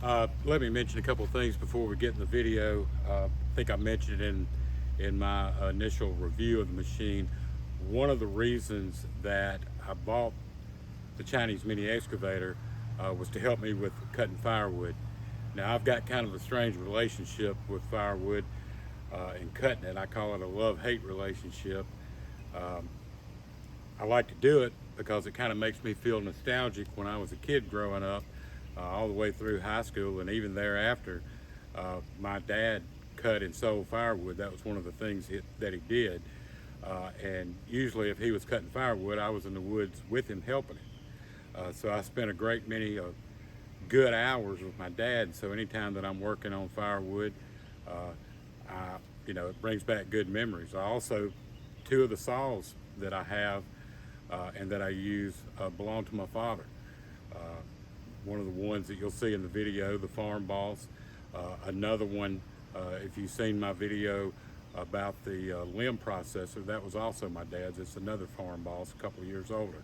Let me mention a couple of things before we get in the video. I think I mentioned it in my initial review of the machine. One of the reasons that I bought the Chinese mini excavator was to help me with cutting firewood. Now, I've got kind of a strange relationship with firewood and cutting it. I call it a love-hate relationship. I like to do it because it kind of makes me feel nostalgic when I was a kid growing up, all the way through high school and even thereafter. My dad cut and sold firewood. That was one of the things that he did. And usually if he was cutting firewood, I was in the woods with him helping him. So I spent a great many good hours with my dad. So anytime that I'm working on firewood, it brings back good memories. I also, two of the saws that I have and that I use belong to my father. One of the ones that you'll see in the video, the Farm Boss. Another one, if you've seen my video about the limb processor, that was also my dad's. It's another Farm Boss, a couple of years older.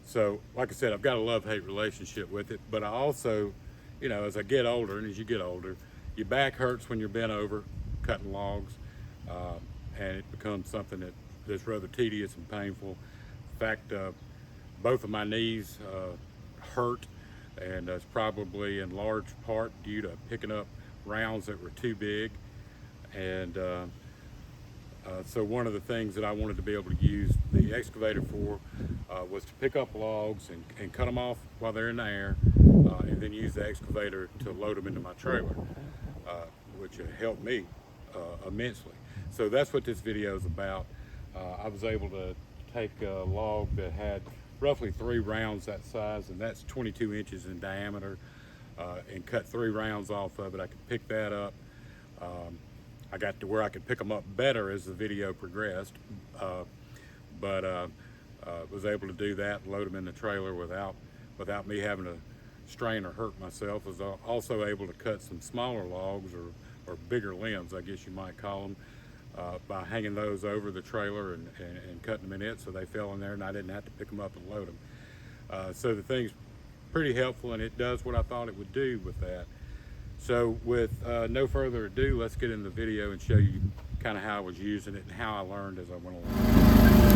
So, like I said, I've got a love-hate relationship with it, but I also, as I get older, and as you get older, your back hurts when you're bent over cutting logs, and it becomes something that's rather tedious and painful. In fact, both of my knees hurt, and it's probably in large part due to picking up rounds that were too big. And so one of the things that I wanted to be able to use the excavator for was to pick up logs and cut them off while they're in the air, and then use the excavator to load them into my trailer, which helped me immensely. So that's what this video is about. I was able to take a log that had roughly 3 rounds that size, and that's 22 inches in diameter, and cut 3 rounds off of it. I could pick that up. I got to where I could pick them up better as the video progressed, but was able to do that and load them in the trailer without me having to strain or hurt myself. Was also able to cut some smaller logs or bigger limbs, I guess you might call them, by hanging those over the trailer and cutting them in it so they fell in there and I didn't have to pick them up and load them. So the thing's pretty helpful, and it does what I thought it would do with that. So with no further ado, let's get in the video and show you kind of how I was using it and how I learned as I went along.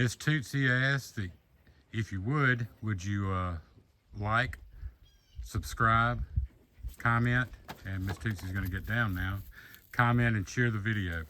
Miss Tootsie asked that if you would you like, subscribe, comment, and Miss Tootsie's going to get down now. Comment and share the video.